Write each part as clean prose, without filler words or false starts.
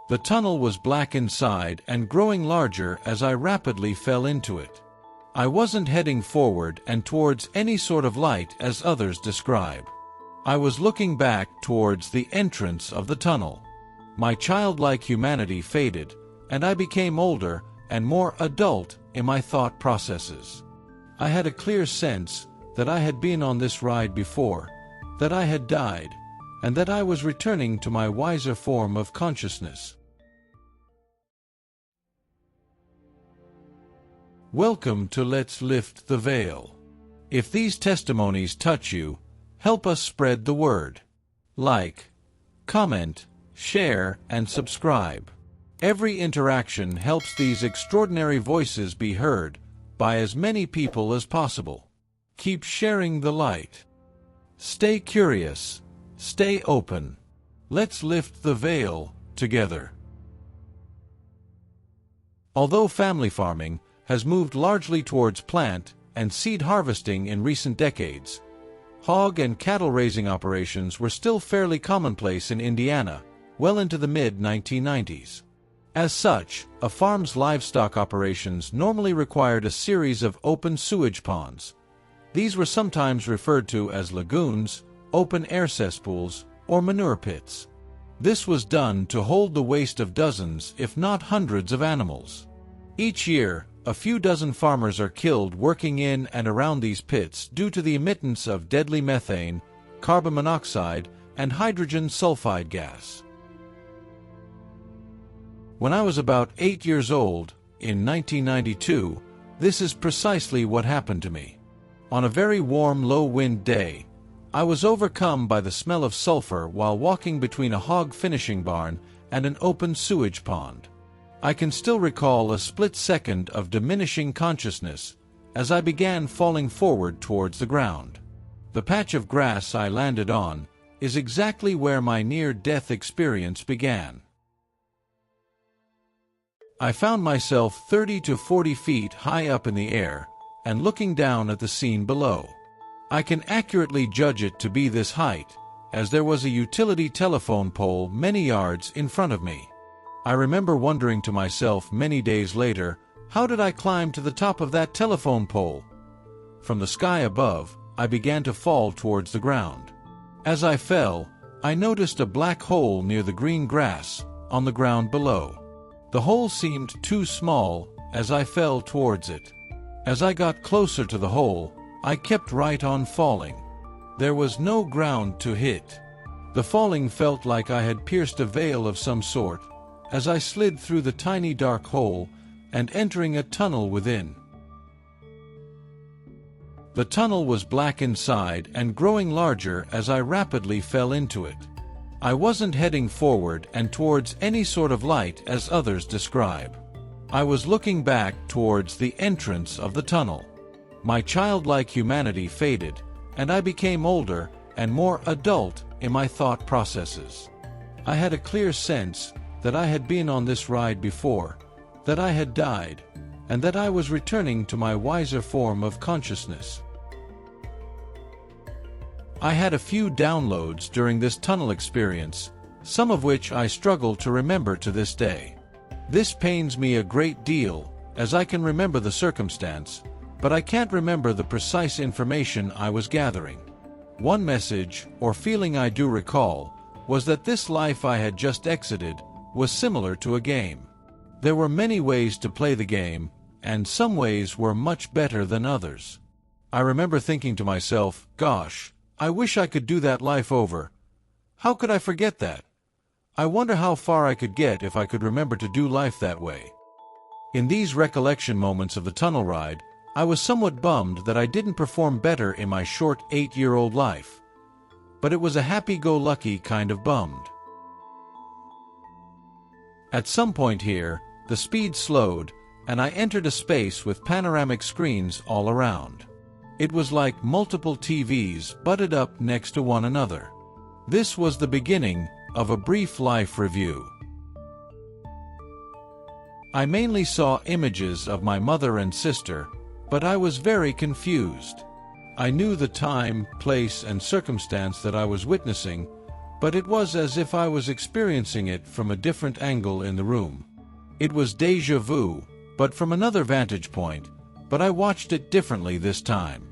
The tunnel was black inside and growing larger as I rapidly fell into it. I wasn't heading forward and towards any sort of light as others describe. I was looking back towards the entrance of the tunnel. My childlike humanity faded, and I became older and more adult in my thought processes. I had a clear sense that I had been on this ride before, that I had died, and that I was returning to my wiser form of consciousness. Welcome to Let's Lift the Veil. If these testimonies touch you, help us spread the word. Like, comment, share, and subscribe. Every interaction helps these extraordinary voices be heard by as many people as possible. Keep sharing the light. Stay curious. Stay open. Let's lift the veil together. Although family farming has moved largely towards plant and seed harvesting in recent decades, hog and cattle raising operations were still fairly commonplace in Indiana well into the mid-1990s. As such, a farm's livestock operations normally required a series of open sewage ponds. These were sometimes referred to as lagoons, open-air cesspools, or manure pits. This was done to hold the waste of dozens, if not hundreds, of animals. Each year, a few dozen farmers are killed working in and around these pits due to the emittance of deadly methane, carbon monoxide, and hydrogen sulfide gas. When I was about 8 years old, in 1992, this is precisely what happened to me. On a very warm, low-wind day, I was overcome by the smell of sulfur while walking between a hog finishing barn and an open sewage pond. I can still recall a split second of diminishing consciousness as I began falling forward towards the ground. The patch of grass I landed on is exactly where my near-death experience began. I found myself 30 to 40 feet high up in the air and looking down at the scene below. I can accurately judge it to be this height, as there was a utility telephone pole many yards in front of me. I remember wondering to myself many days later, how did I climb to the top of that telephone pole? From the sky above, I began to fall towards the ground. As I fell, I noticed a black hole near the green grass on the ground below. The hole seemed too small as I fell towards it. As I got closer to the hole, I kept right on falling. There was no ground to hit. The falling felt like I had pierced a veil of some sort, as I slid through the tiny dark hole and entering a tunnel within. The tunnel was black inside and growing larger as I rapidly fell into it. I wasn't heading forward and towards any sort of light as others describe. I was looking back towards the entrance of the tunnel. My childlike humanity faded, and I became older and more adult in my thought processes. I had a clear sense that I had been on this ride before, that I had died, and that I was returning to my wiser form of consciousness. I had a few downloads during this tunnel experience, some of which I struggle to remember to this day. This pains me a great deal, as I can remember the circumstance, but I can't remember the precise information I was gathering. One message, or feeling I do recall, was that this life I had just exited was similar to a game. There were many ways to play the game, and some ways were much better than others. I remember thinking to myself, gosh, I wish I could do that life over. How could I forget that? I wonder how far I could get if I could remember to do life that way. In these recollection moments of the tunnel ride, I was somewhat bummed that I didn't perform better in my short 8-year-old life. But it was a happy-go-lucky kind of bummed. At some point here, the speed slowed, and I entered a space with panoramic screens all around. It was like multiple TVs butted up next to one another. This was the beginning of a brief life review. I mainly saw images of my mother and sister, but I was very confused. I knew the time, place, and circumstance that I was witnessing, but it was as if I was experiencing it from a different angle in the room. It was déjà vu, but from another vantage point, but I watched it differently this time.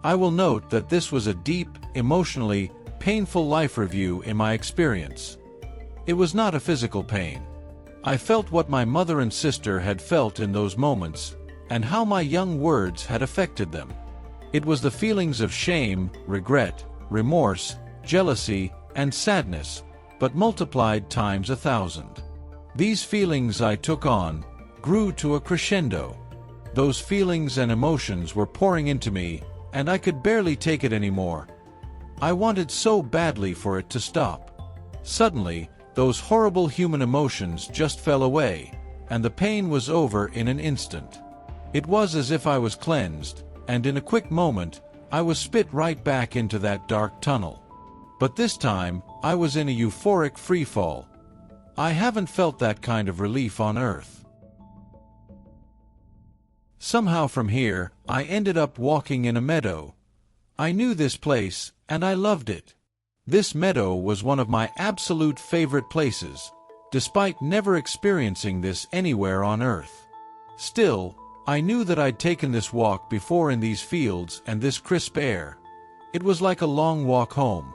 I will note that this was a deep, emotionally painful life review in my experience. It was not a physical pain. I felt what my mother and sister had felt in those moments, and how my young words had affected them. It was the feelings of shame, regret, remorse, jealousy, and sadness, but multiplied times 1,000. These feelings I took on, grew to a crescendo. Those feelings and emotions were pouring into me, and I could barely take it anymore. I wanted so badly for it to stop. Suddenly, those horrible human emotions just fell away, and the pain was over in an instant. It was as if I was cleansed, and in a quick moment, I was spit right back into that dark tunnel. But this time, I was in a euphoric freefall. I haven't felt that kind of relief on Earth. Somehow from here, I ended up walking in a meadow. I knew this place, and I loved it. This meadow was one of my absolute favorite places, despite never experiencing this anywhere on Earth. Still, I knew that I'd taken this walk before in these fields and this crisp air. It was like a long walk home.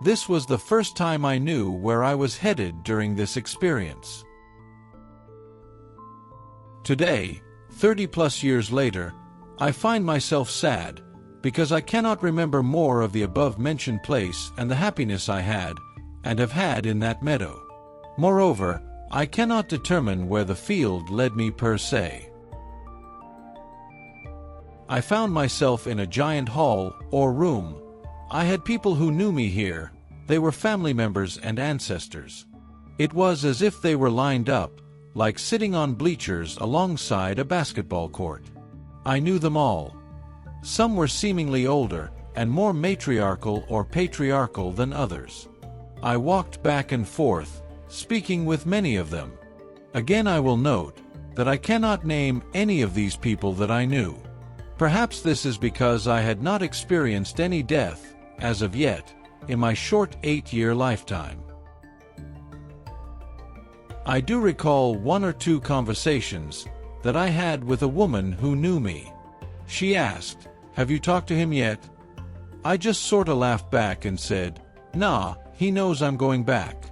This was the first time I knew where I was headed during this experience. Today, 30+ years later, I find myself sad, because I cannot remember more of the above-mentioned place and the happiness I had, and have had in that meadow. Moreover, I cannot determine where the field led me per se. I found myself in a giant hall, or room. I had people who knew me here. They were family members and ancestors. It was as if they were lined up, like sitting on bleachers alongside a basketball court. I knew them all. Some were seemingly older, and more matriarchal or patriarchal than others. I walked back and forth, speaking with many of them. Again I will note that I cannot name any of these people that I knew. Perhaps this is because I had not experienced any death, as of yet, in my short 8-year lifetime. I do recall 1 or 2 conversations that I had with a woman who knew me. She asked, "Have you talked to him yet?" I just sorta laughed back and said, "Nah, he knows I'm going back."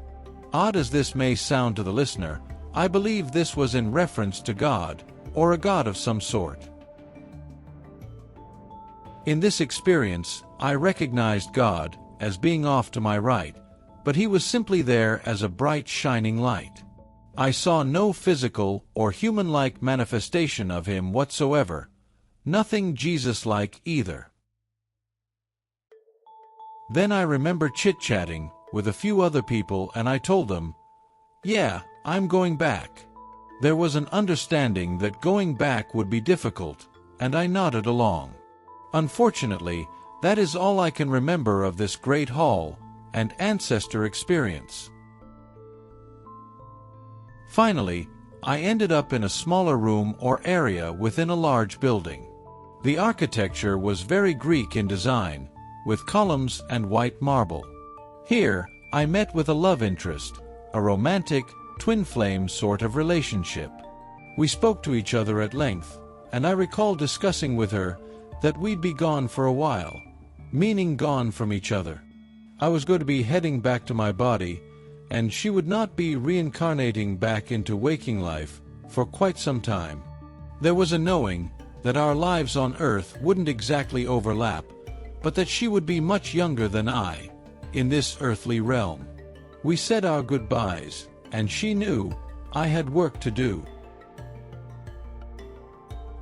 Odd as this may sound to the listener, I believe this was in reference to God, or a god of some sort. In this experience, I recognized God as being off to my right, but he was simply there as a bright shining light. I saw no physical or human-like manifestation of him whatsoever, nothing Jesus-like either. Then I remember chit-chatting with a few other people, and I told them, "Yeah, I'm going back." There was an understanding that going back would be difficult, and I nodded along. Unfortunately, that is all I can remember of this great hall and ancestor experience. Finally, I ended up in a smaller room or area within a large building. The architecture was very Greek in design, with columns and white marble. Here, I met with a love interest, a romantic, twin flame sort of relationship. We spoke to each other at length, and I recall discussing with her that we'd be gone for a while, meaning gone from each other. I was going to be heading back to my body, and she would not be reincarnating back into waking life for quite some time. There was a knowing that our lives on Earth wouldn't exactly overlap, but that she would be much younger than I, in this earthly realm. We said our goodbyes, and she knew I had work to do.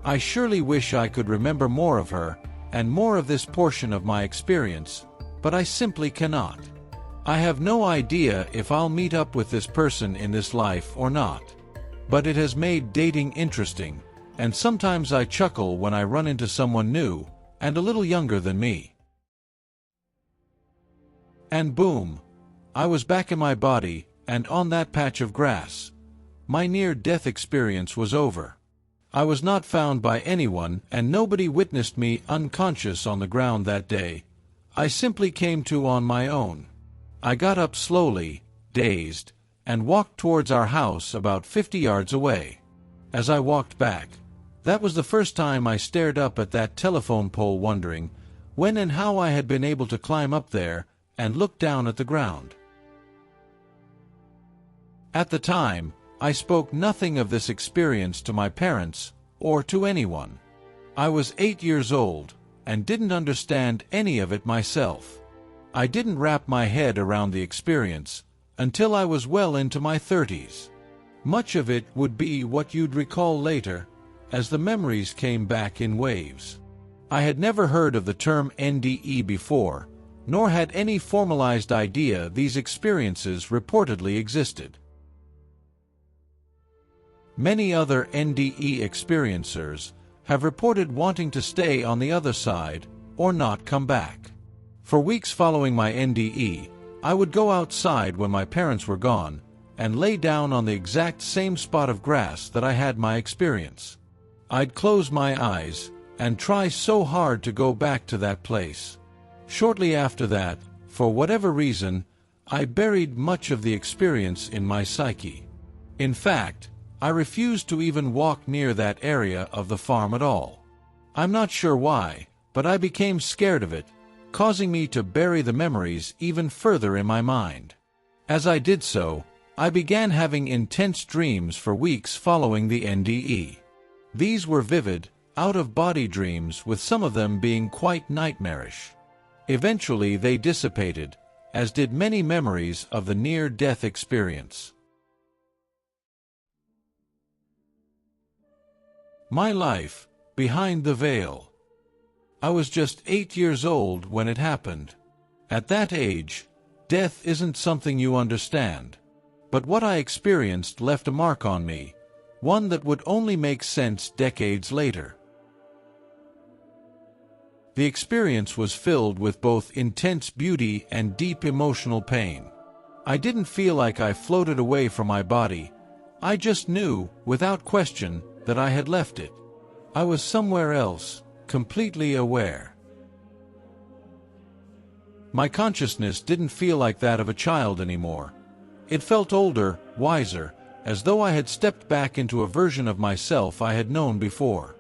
I surely wish I could remember more of her, and more of this portion of my experience, but I simply cannot. I have no idea if I'll meet up with this person in this life or not. But it has made dating interesting, and sometimes I chuckle when I run into someone new, and a little younger than me. And boom! I was back in my body, and on that patch of grass. My near-death experience was over. I was not found by anyone, and nobody witnessed me unconscious on the ground that day. I simply came to on my own. I got up slowly, dazed, and walked towards our house about 50 yards away. As I walked back, that was the first time I stared up at that telephone pole, wondering when and how I had been able to climb up there and look down at the ground. At the time, I spoke nothing of this experience to my parents or to anyone. I was 8 years old and didn't understand any of it myself. I didn't wrap my head around the experience until I was well into my 30s. Much of it would be what you'd recall later, as the memories came back in waves. I had never heard of the term NDE before, nor had any formalized idea these experiences reportedly existed. Many other NDE experiencers have reported wanting to stay on the other side or not come back. For weeks following my NDE, I would go outside when my parents were gone and lay down on the exact same spot of grass that I had my experience. I'd close my eyes and try so hard to go back to that place. Shortly after that, for whatever reason, I buried much of the experience in my psyche. In fact, I refused to even walk near that area of the farm at all. I'm not sure why, but I became scared of it, causing me to bury the memories even further in my mind. As I did so, I began having intense dreams for weeks following the NDE. These were vivid, out-of-body dreams, with some of them being quite nightmarish. Eventually they dissipated, as did many memories of the near-death experience. My life behind the veil. I was just 8 years old when it happened. At that age, death isn't something you understand. But what I experienced left a mark on me, one that would only make sense decades later. The experience was filled with both intense beauty and deep emotional pain. I didn't feel like I floated away from my body. I just knew, without question, that I had left it. I was somewhere else, completely aware. My consciousness didn't feel like that of a child anymore. It felt older, wiser, as though I had stepped back into a version of myself I had known before.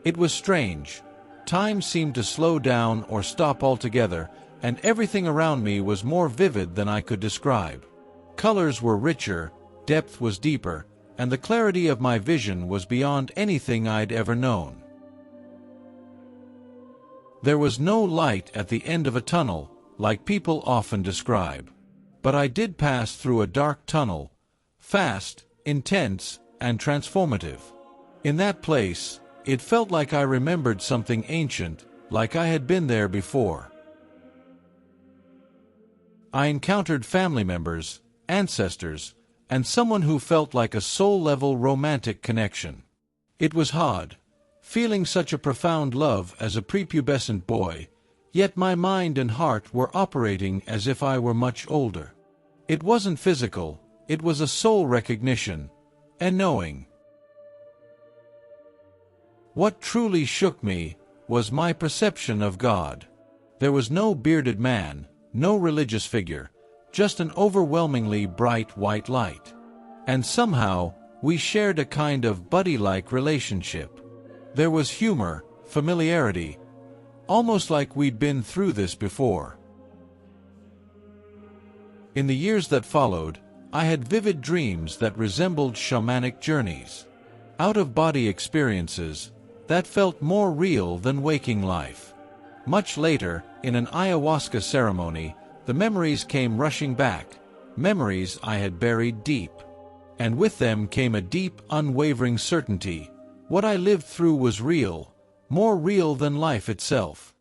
It was strange. Time seemed to slow down or stop altogether, and everything around me was more vivid than I could describe. Colors were richer, depth was deeper, and the clarity of my vision was beyond anything I'd ever known. There was no light at the end of a tunnel, like people often describe. But I did pass through a dark tunnel, fast, intense, and transformative. In that place, it felt like I remembered something ancient, like I had been there before. I encountered family members, ancestors, and someone who felt like a soul-level romantic connection. It was hard, feeling such a profound love as a prepubescent boy, yet my mind and heart were operating as if I were much older. It wasn't physical, it was a soul recognition, and knowing. What truly shook me was my perception of God. There was no bearded man, no religious figure, just an overwhelmingly bright white light. And somehow, we shared a kind of buddy-like relationship. There was humor, familiarity, almost like we'd been through this before. In the years that followed, I had vivid dreams that resembled shamanic journeys. Out-of-body experiences that felt more real than waking life. Much later, in an ayahuasca ceremony, the memories came rushing back, memories I had buried deep. And with them came a deep, unwavering certainty. What I lived through was real, more real than life itself.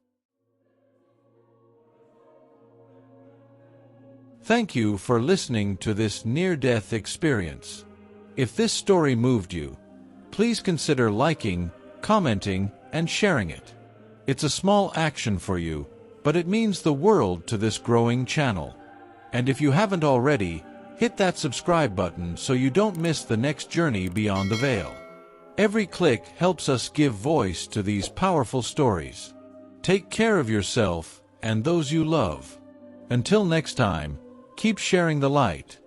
Thank you for listening to this near-death experience. If this story moved you, please consider liking, commenting, and sharing it. It's a small action for you, but it means the world to this growing channel. And if you haven't already, hit that subscribe button so you don't miss the next journey beyond the veil. Every click helps us give voice to these powerful stories. Take care of yourself and those you love. Until next time, Keep sharing the light.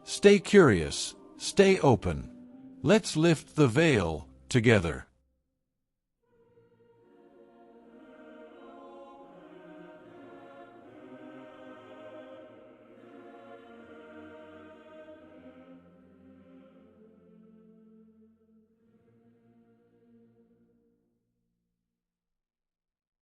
Stay curious, stay open. Let's lift the veil together.